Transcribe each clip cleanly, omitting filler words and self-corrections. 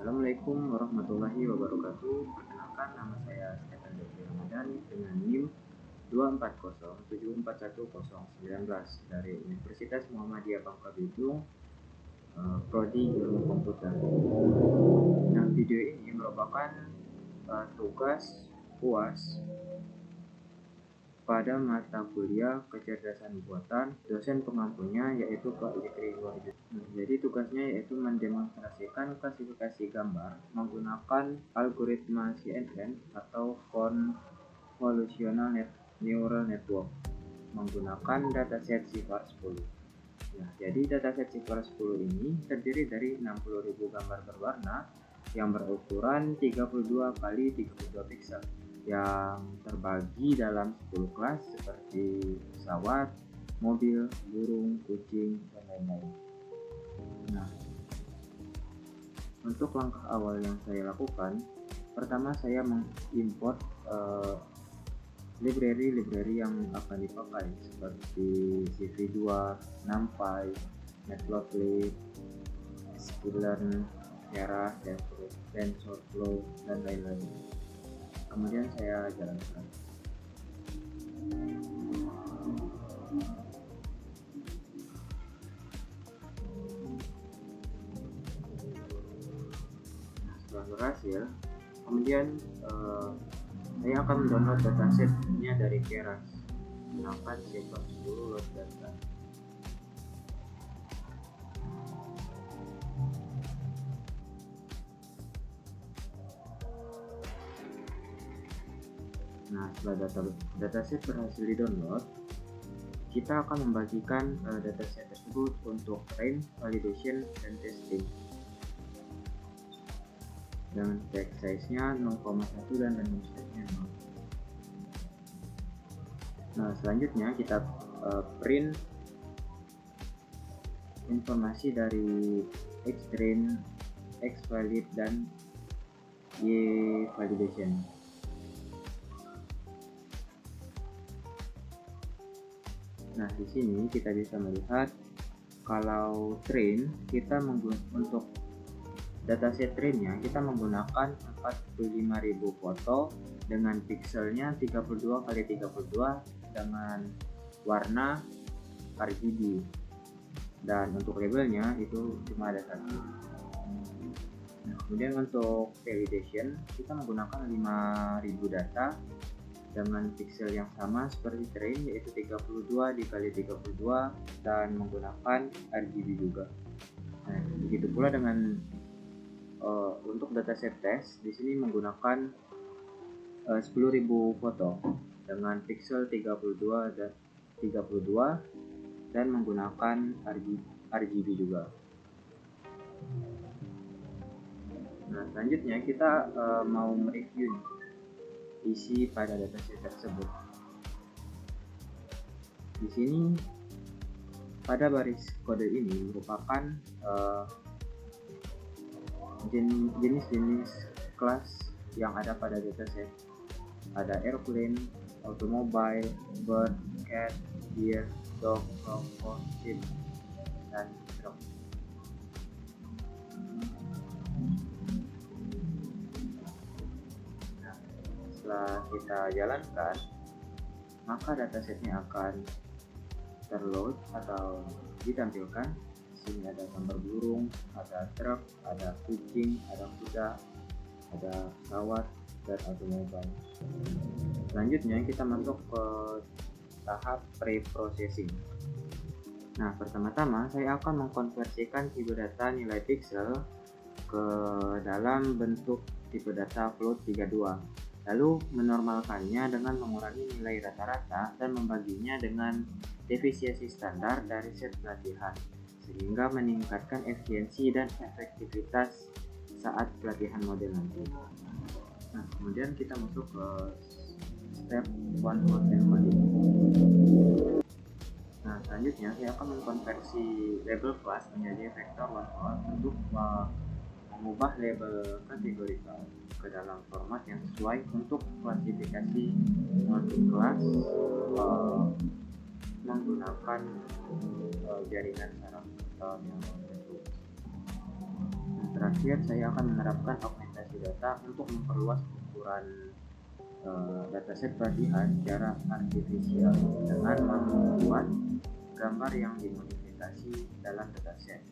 Assalamualaikum warahmatullahi wabarakatuh. Perkenalkan, nama saya Stefan Jeffrey Ramadan dengan NIM 240741019 dari Universitas Muhammadiyah Bangka Belitung, Prodi Ilmu Komputer. Nah, video ini merupakan tugas UAS pada mata kuliah kecerdasan buatan. Dosen pengampunya yaitu Pak Zikri Wahid. Jadi tugasnya yaitu mendemonstrasikan klasifikasi gambar menggunakan algoritma CNN atau Convolutional Neural Network menggunakan dataset CIFAR 10. Nah, jadi dataset CIFAR 10 ini terdiri dari 60.000 gambar berwarna yang berukuran 32 x 32 piksel yang terbagi dalam 10 kelas seperti pesawat, mobil, burung, kucing, dan lain-lain. Nah, untuk langkah awal yang saya lakukan, pertama saya mengimport library yang akan dipakai seperti CV2, NumPy, Matplotlib, sklearn, Keras, TensorFlow, dan lain-lain. Kemudian saya jalankan. Nah, setelah berhasil, kemudian saya akan mendownload datasetnya dari Keras menggunakan CIFAR 10 load data. Nah, setelah dataset berhasil di-download, kita akan membagikan dataset tersebut untuk train, validation, dan testing dengan text size-nya 0,1 dan random size-nya 0. Nah, selanjutnya kita print informasi dari X-train, X-valid, dan Y-validation. Nah, di sini kita bisa melihat kalau train kita untuk dataset trainnya kita menggunakan 45.000 foto dengan pixelnya 32 x 32 dengan warna RGB, dan untuk labelnya itu cuma ada satu. Nah, kemudian untuk validation kita menggunakan 5.000 data dengan pixel yang sama seperti train, yaitu 32 dikali 32 dan menggunakan RGB juga. Nah, begitu pula dengan untuk dataset test di sini menggunakan 10.000 foto dengan pixel 32 dan menggunakan RGB juga. Nah, selanjutnya kita mau mereview isi pada dataset tersebut. Di sini pada baris kode ini merupakan jenis-jenis kelas yang ada pada dataset. Ada airplane, automobile, bird, cat, deer, dog, frog, horse, sheep, dan truck. Setelah kita jalankan, maka datasetnya akan terload atau ditampilkan. Di sini ada gambar burung, ada truk, ada kucing, ada kuda, ada pesawat, dan automobile. Selanjutnya kita masuk ke tahap pre-processing. Nah, pertama-tama saya akan mengkonversikan tipe data nilai pixel ke dalam bentuk tipe data float 32. Lalu menormalkannya dengan mengurangi nilai rata-rata dan membaginya dengan defisiensi standar dari set pelatihan, sehingga meningkatkan efisiensi dan efektivitas saat pelatihan model nanti. Nah, kemudian kita masuk ke step one hot encoding. Nah, selanjutnya saya akan mengkonversi label kelas menjadi vektor one hot untuk mengubah label kategorikal ke dalam format yang sesuai untuk klasifikasi multi-kelas menggunakan jaringan saraf yang tertentu. terakhir saya akan menerapkan augmentasi data untuk memperluas ukuran dataset pelatihan secara artifisial dengan membuat gambar yang dimodifikasi dalam dataset.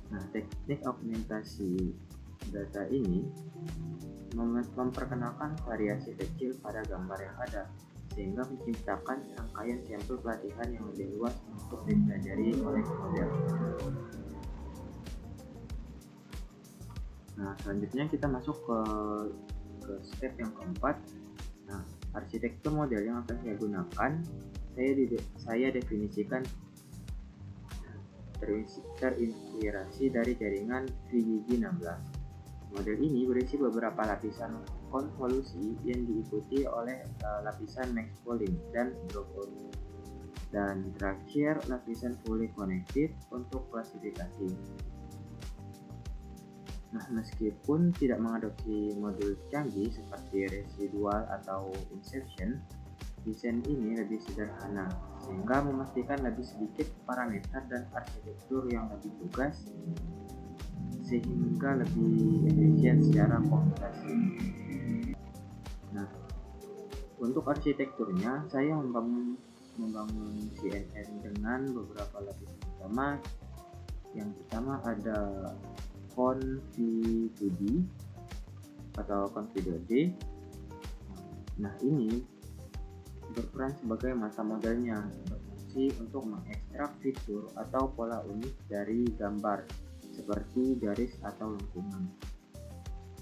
Nah, teknik augmentasi data ini memperkenalkan variasi kecil pada gambar yang ada, sehingga menciptakan rangkaian sampel pelatihan yang lebih luas untuk dipelajari oleh model. Nah, selanjutnya kita masuk ke step yang keempat. Nah, arsitektur model yang akan saya gunakan, saya definisikan terinspirasi dari jaringan VGG16. Model ini berisi beberapa lapisan konvolusi yang diikuti oleh lapisan max pooling dan dropout, dan terakhir lapisan fully connected untuk klasifikasi. Nah, meskipun tidak mengadopsi modul canggih seperti residual atau inception, desain ini lebih sederhana sehingga memastikan lebih sedikit parameter dan arsitektur yang lebih tugas, sehingga lebih efisien secara komputasi. Nah, untuk arsitekturnya saya membangun CNN dengan beberapa lapisan utama. Yang pertama ada Conv2D atau Conv2D. Nah, ini berperan sebagai mata modelnya, berfungsi untuk mengekstrak fitur atau pola unik dari gambar seperti garis atau lengkungan.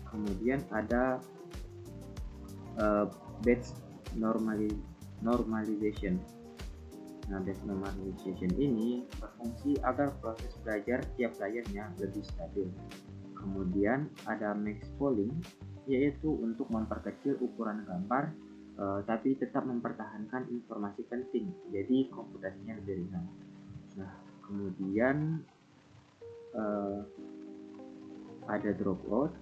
Kemudian ada batch normalization. Nah, batch normalization ini berfungsi agar proses belajar tiap layernya lebih stabil. Kemudian ada max pooling, yaitu untuk memperkecil ukuran gambar tapi tetap mempertahankan informasi penting, jadi komputasinya lebih ringan. Nah, kemudian ada dropout.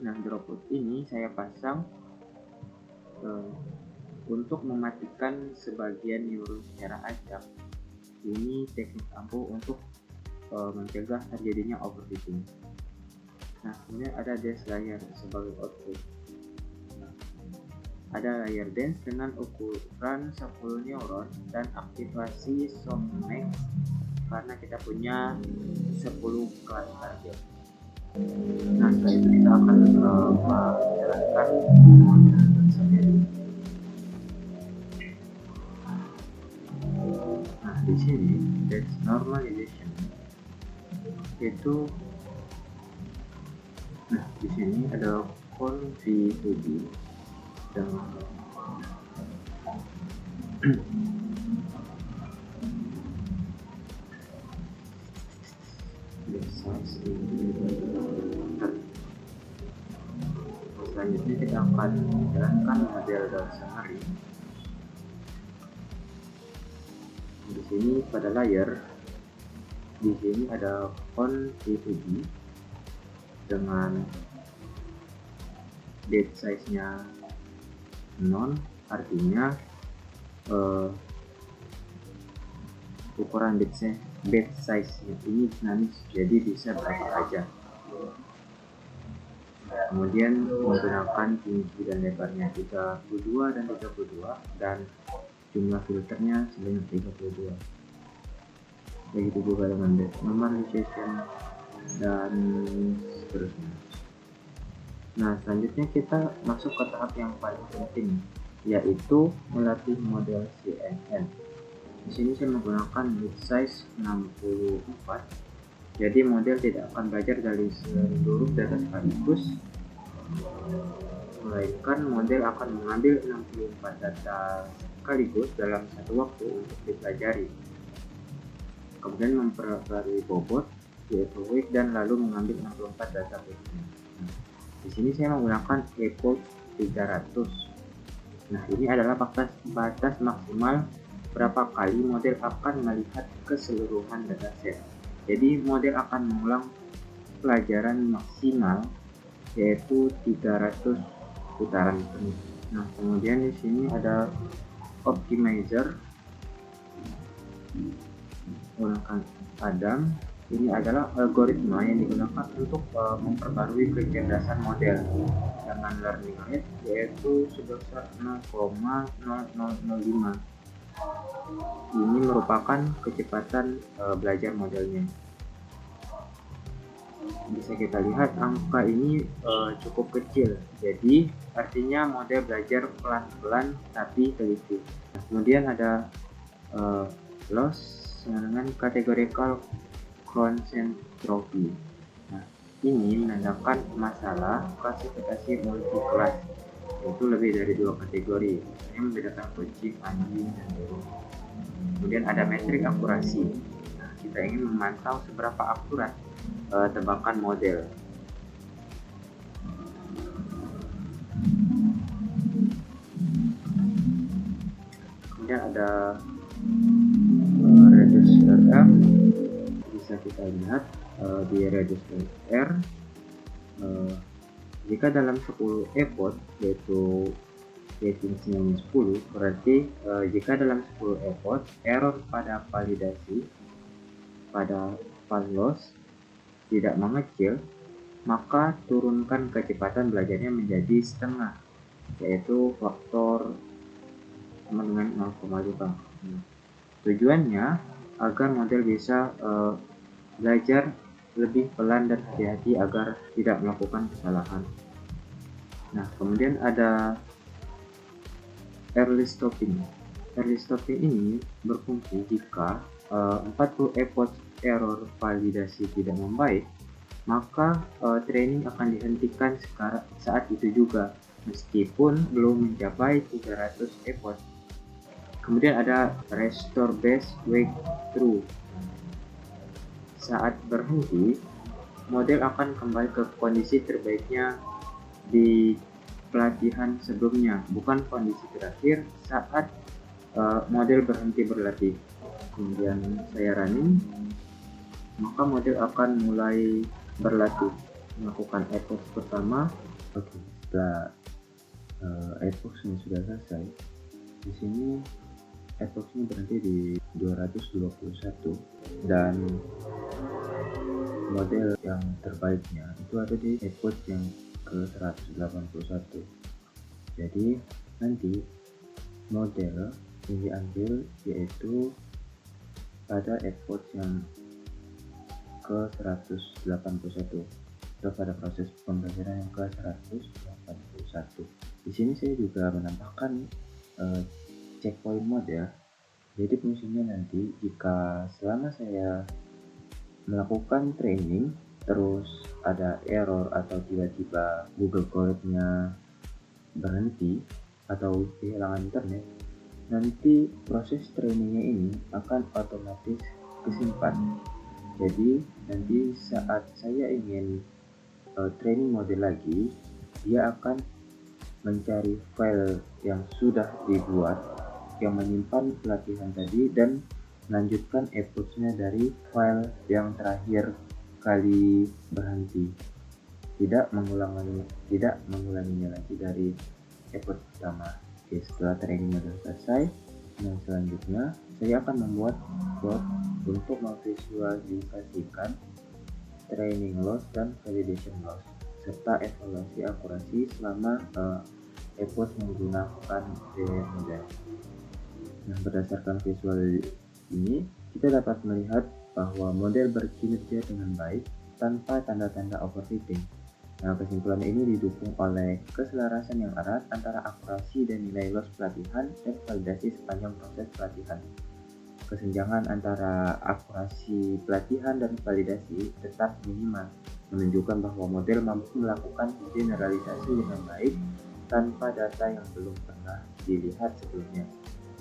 Nah, dropout ini saya pasang untuk mematikan sebagian neuron secara acak. Ini teknik ampuh untuk mencegah terjadinya overfitting. Nah, kemudian ada dense layer sebagai output. Ada layer dense dengan ukuran 10 neuron dan aktivasi softmax karena kita punya 10 kelas target. Nah, setelah itu kita akan menjalankan model sendiri. Nah, di sini batch normalization itu, nah di sini ada Conv2D dengan selanjutnya kita akan menjalankan model dot summary. Di sini pada layer, di sini ada Conv2D dengan date size-nya non, artinya ukuran bit size-nya ini dinamis, jadi bisa berapa aja. Kemudian menggunakan tinggi dan lebarnya 32 dan 32 dan jumlah filternya sebanyak 32. Begitu juga dengan batch normalization dan seterusnya. Nah, selanjutnya kita masuk ke tahap yang paling penting, yaitu melatih model CNN. Di sini saya menggunakan bit size 64. Jadi model tidak akan belajar dari seluruh data sekaligus, melainkan model akan mengambil 64 data sekaligus dalam satu waktu untuk dipelajari. Kemudian mempelajari bobot, yaitu weight, dan lalu mengambil 64 data berikutnya. Di sini saya menggunakan epoch 300. Nah, ini adalah batas maksimal berapa kali model akan melihat keseluruhan dataset. Jadi model akan mengulang pelajaran maksimal yaitu 300 putaran penuh. Nah, kemudian di sini ada optimizer. menggunakan Adam. Ini adalah algoritma yang digunakan untuk memperbarui kecerdasan model dengan learning rate yaitu sebesar 0,0005. Ini merupakan kecepatan belajar modelnya. Bisa kita lihat angka ini cukup kecil, jadi artinya model belajar pelan-pelan tapi teliti. Kemudian ada loss dengan categorical concentroscopy. Nah, ini menandakan masalah klasifikasi multi kelas, yaitu lebih dari 2 kategori yang membedakan kucing, anjing, dan burung. Kemudian ada metrik akurasi. Nah, kita ingin memantau seberapa akurat tebakan model. Kemudian ada reduce R. Bisa kita lihat di reduce R, jika dalam 10 effort yaitu ratingnya 10, berarti jika dalam 10 effort error pada validasi pada file loss tidak mengecil, maka turunkan kecepatan belajarnya menjadi setengah, yaitu faktor sama dengan 0,5. Tujuannya agar model bisa belajar lebih pelan dan hati-hati agar tidak melakukan kesalahan. Nah, kemudian ada early stopping. Early stopping ini berfungsi jika 40 effort error validasi tidak membaik, maka training akan dihentikan saat itu juga, meskipun belum mencapai 300 effort. Kemudian ada restore base wake through. Saat berhenti, model akan kembali ke kondisi terbaiknya di pelatihan sebelumnya, bukan kondisi terakhir saat model berhenti berlatih. Kemudian saya running, maka model akan mulai berlatih, melakukan epoch pertama. Oke, setelah epochnya sudah selesai, di sini epochnya berhenti di 221 dan model yang terbaiknya itu ada di epoch yang ke 181. Jadi nanti model yang diambil yaitu pada epoch yang ke 181 atau pada proses pembelajaran yang ke 181. Di sini saya juga menambahkan checkpoint model. Jadi fungsinya nanti jika selama saya melakukan training terus ada error atau tiba-tiba Google Chrome-nya berhenti atau kehilangan internet, nanti proses trainingnya ini akan otomatis kesimpan. Jadi nanti saat saya ingin training model lagi, dia akan mencari file yang sudah dibuat yang menyimpan pelatihan tadi dan melanjutkan epochnya dari file yang terakhir kali berhenti, tidak mengulanginya lagi dari epoch pertama. Oke, setelah training model selesai, yang selanjutnya saya akan membuat plot untuk memvisualisasikan training loss dan validation loss serta evaluasi akurasi selama epoch menggunakan VWF model. Nah, berdasarkan visual ini, kita dapat melihat bahwa model berkinerja dengan baik tanpa tanda-tanda overfitting. Nah, kesimpulan ini didukung oleh keselarasan yang erat antara akurasi dan nilai loss pelatihan dan validasi sepanjang proses pelatihan. Kesenjangan antara akurasi pelatihan dan validasi tetap minimal, menunjukkan bahwa model mampu melakukan generalisasi dengan baik tanpa data yang belum pernah dilihat sebelumnya.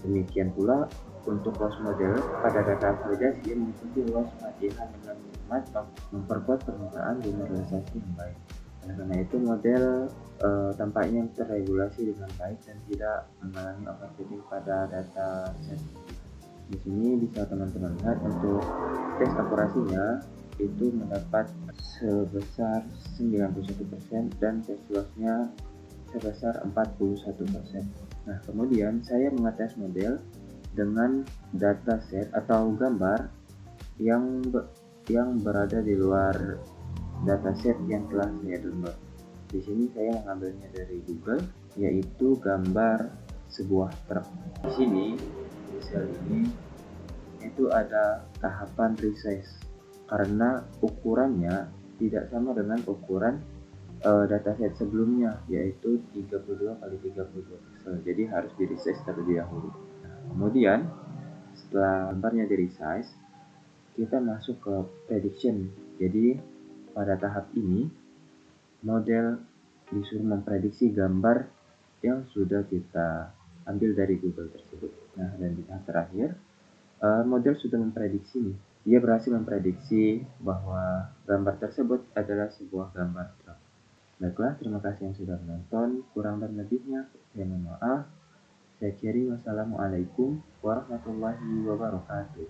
Demikian pula untuk loss model pada data validasi mengikuti loss pelatihan dengan cermat memperkuat permintaan generalisasi yang baik. Karena itu model tampaknya terregulasi dengan baik dan tidak mengalami overfitting pada data set. Di sini bisa teman-teman lihat untuk tes akurasinya itu mendapat sebesar 91% dan tes lossnya sebesar 41%. Nah, kemudian saya mengetes model dengan dataset atau gambar yang berada di luar dataset yang telah saya download. Di sini saya mengambilnya dari Google, yaitu gambar sebuah truk. Di sini, di sel ini, itu ada tahapan resize karena ukurannya tidak sama dengan ukuran dataset sebelumnya, yaitu 32 kali 32 pixel. Jadi harus di resize terlebih dahulu. Kemudian setelah gambarnya di resize, kita masuk ke prediction. Jadi pada tahap ini model disuruh memprediksi gambar yang sudah kita ambil dari Google tersebut. Nah, dan di tahap terakhir model sudah memprediksi nih. Dia berhasil memprediksi bahwa gambar tersebut adalah sebuah gambar truk. Baiklah, terima kasih yang sudah menonton. Kurang dan lebihnya, saya mohon maaf. Saya akhiri, wassalamualaikum warahmatullahi wabarakatuh.